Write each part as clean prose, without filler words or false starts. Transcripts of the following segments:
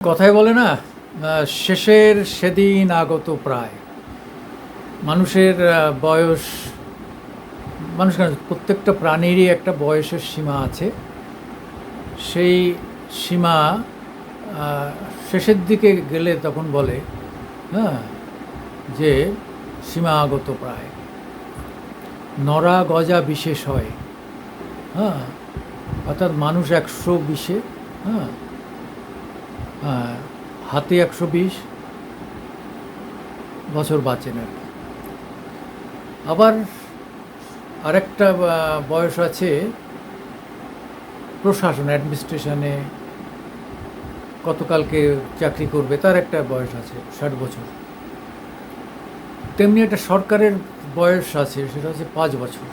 কথায় বলে না, শেষের সেদিন আগত প্রায়। মানুষের বয়স, মানুষ কেন, প্রত্যেকটা প্রাণীরই একটা বয়সের সীমা আছে। সেই সীমা আহ, শেষের দিকে গেলে তখন বলে, হ্যাঁ, যে সীমা আগত প্রায়, নরা গজা বিশেষ হয়। হ্যাঁ, অর্থাৎ মানুষ 120-এ, হ্যাঁ, আহ, হাতে 120 বছর বাঁচেন আর কি। আবার আরেকটা বয়স আছে প্রশাসন, অ্যাডমিনিস্ট্রেশনে কতকালকে চাকরি করবে, তার একটা বয়স আছে 60 বছর। তেমনি একটা সরকারের বয়স আছে, সেটা হচ্ছে 5 বছর।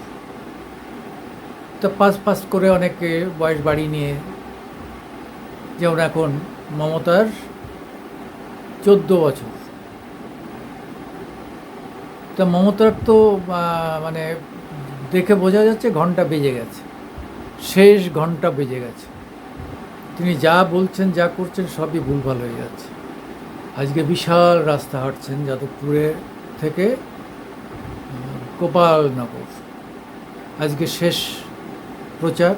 তা পাঁচ পাঁচ করে অনেকে বয়স বাড়িয়ে নিয়ে, যেমন এখন মমতার 14 বছর। তা মমতার তো মানে দেখে বোঝা যাচ্ছে ঘন্টা বেজে গেছে, শেষ ঘন্টা বেজে গেছে। তিনি যা বলছেন, যা করছেন, সবই ভুলভাল হয়ে যাচ্ছে। আজকে বিশাল রাস্তা হাঁটছেন যাদবপুরে থেকে গোপালনগর, আজকে শেষ প্রচার।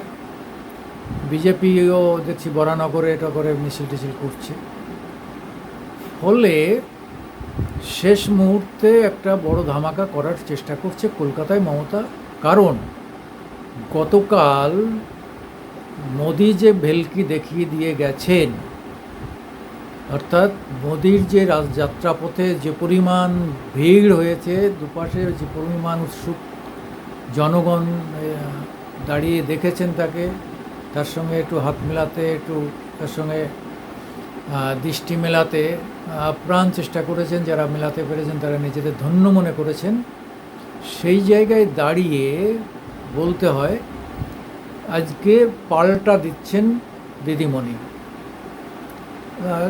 বিজেপিও দেখছি বরানগরে এটা করে মিছিল টিছিল করছে। ফলে শেষ মুহূর্তে একটা বড় ধামাকা করার চেষ্টা করছে কলকাতায় মমতা। কারণ গতকাল মোদি যে ভেলকি দেখিয়ে দিয়ে গেছেন, অর্থাৎ মোদির যে যাত্রাপথে যে পরিমাণ ভিড় হয়েছে, দুপাশে যে পরিমাণ উৎসুক জনগণ দাঁড়িয়ে দেখেছেন তাকে, তার সঙ্গে একটু হাত মেলাতে, একটু তার সঙ্গে দৃষ্টি মেলাতে আপ্রাণ চেষ্টা করেছেন। যারা মেলাতে পেরেছেন তারা নিজেদের ধন্য মনে করেছেন। সেই জায়গায় দাঁড়িয়ে বলতে হয় আজকে পাল্টা দিচ্ছেন দিদিমণি।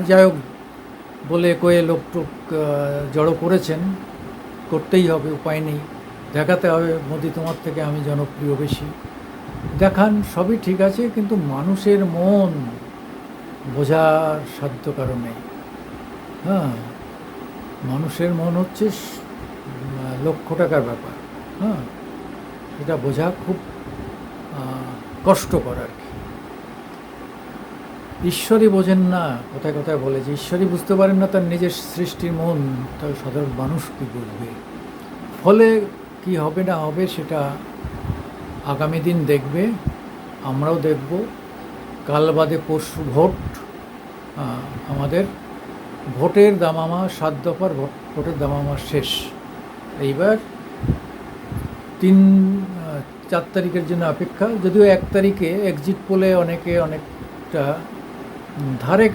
যাই হোক, বলে কয়ে লোকটুক জড়ো করেছেন, করতেই হবে, উপায় নেই, দেখাতে হবে মোদি তোমার থেকে আমি জনপ্রিয় বেশি। দেখান, সবই ঠিক আছে, কিন্তু মানুষের মন বোঝার সাধ্য কারণে, হ্যাঁ, মানুষের মন হচ্ছে লক্ষ টাকার ব্যাপার। হ্যাঁ, সেটা বোঝা খুব কষ্টকর আর কি। ঈশ্বরই বোঝেন না, কথায় কথায় বলে যে ঈশ্বরই বুঝতে পারেন না তার নিজের সৃষ্টির মন, তাহলে সাধারণ মানুষ কী বুঝবে? ফলে কি হবে না হবে সেটা আগামী দিন দেখবে, আমরাও দেখব। কাল বাদে পরশু ভোট, আমাদের ভোটের দামামা 7 দফার ভোটের দামামা শেষ। এইবার 3-4 তারিখের জন্য অপেক্ষা। যদিও 1 তারিখে এক্সিট পোলে অনেকে অনেকটা ধারে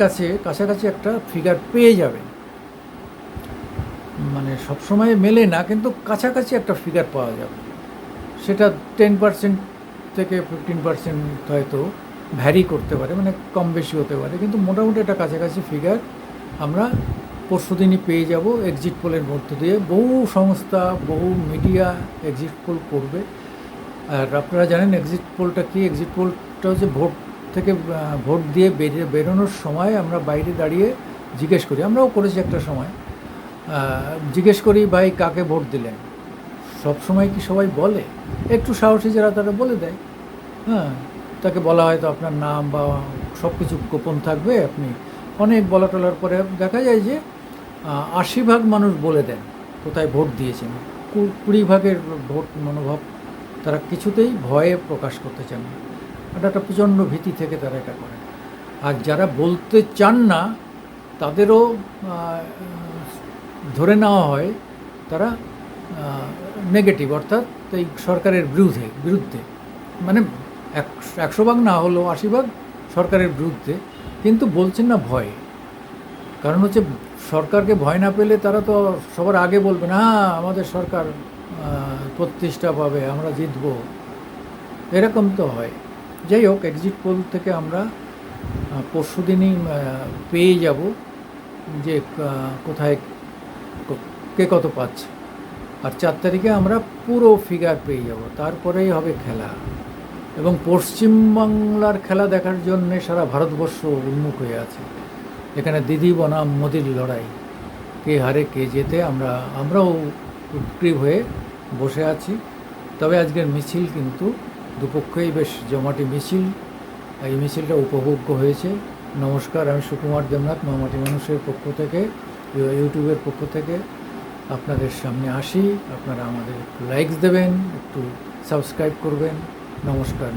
কাছাকাছি একটা ফিগার পেয়ে যাবে, মানে সবসময় মেলে না, কিন্তু কাছাকাছি একটা ফিগার পাওয়া যাবে। সেটা 10% থেকে 15% হয়তো ভ্যারি করতে পারে, মানে কম বেশি হতে পারে, কিন্তু মোটামুটি একটা কাছাকাছি ফিগার আমরা পরশুদিনই পেয়ে যাব এক্সিট পোলের মধ্য দিয়ে। বহু সংস্থা, বহু মিডিয়া এক্সিট পোল করবে। আর আপনারা জানেন এক্সিট পোলটা কি? এক্সিট পোলটা হচ্ছে ভোট দিয়ে বেরোনোর সময় আমরা বাইরে দাঁড়িয়ে জিজ্ঞেস করি, আমরাও করেছি একটা সময়, জিজ্ঞেস করি ভাই কাকে ভোট দিলেন। সব সময় কি সবাই বলে? একটু সাহসী যারা তারা বলে দেয়। হ্যাঁ, তাকে বলা হয়তো আপনার নাম বা সব কিছু গোপন থাকবে, আপনি অনেক বলা টলার পরে দেখা যায় যে 80 ভাগ মানুষ বলে দেন কোথায় ভোট দিয়েছেন। 20 ভাগের ভোট মনোভাব তারা কিছুতেই ভয়ে প্রকাশ করতে চান না। এটা একটা প্রচণ্ড ভীতি থেকে তারা এটা করে। আর যারা বলতে চান না তাদেরও ধরে নেওয়া হয় তারা নেগেটিভ, অর্থাৎ এই সরকারের বিরুদ্ধে, মানে 100 ভাগ না হলেও 80 ভাগ সরকারের বিরুদ্ধে, কিন্তু বলছেন না ভয়ে। কারণ হচ্ছে সরকারকে ভয় না পেলে তারা তো সবার আগে বলবে না, হ্যাঁ আমাদের সরকার প্রতিষ্ঠা পাবে, আমরা জিতবো, এরকম তো হয়। যাই হোক, এক্সিট পোল থেকে আমরা পরশুদিনই পেয়ে যাব যে কোথায় কে কত পাচ্ছে। আর 4 তারিখে আমরা পুরো ফিগার পেয়ে যাব, তারপরেই হবে খেলা। এবং পশ্চিমবাংলার খেলা দেখার জন্যে সারা ভারতবর্ষ উন্মুখ হয়ে আছে। এখানে দিদি বনাম মোদির লড়াই, কে হারে কে জেতে, আমরাও উৎগ্রীব হয়ে বসে আছি। তবে আজকের মিছিল কিন্তু দুপক্ষই বেশ জমাটি মিছিল, এই মিছিলটা উপভোগ্য হয়েছে। নমস্কার, আমি সুকুমার দেবনাথ মামাটি মানুষের পক্ষ থেকে, ইউটিউবের পক্ষ থেকে আপনাদের সামনে আসি। আপনারা আমাদের একটু লাইকস দেবেন, একটু সাবস্ক্রাইব করবেন। নমস্কার।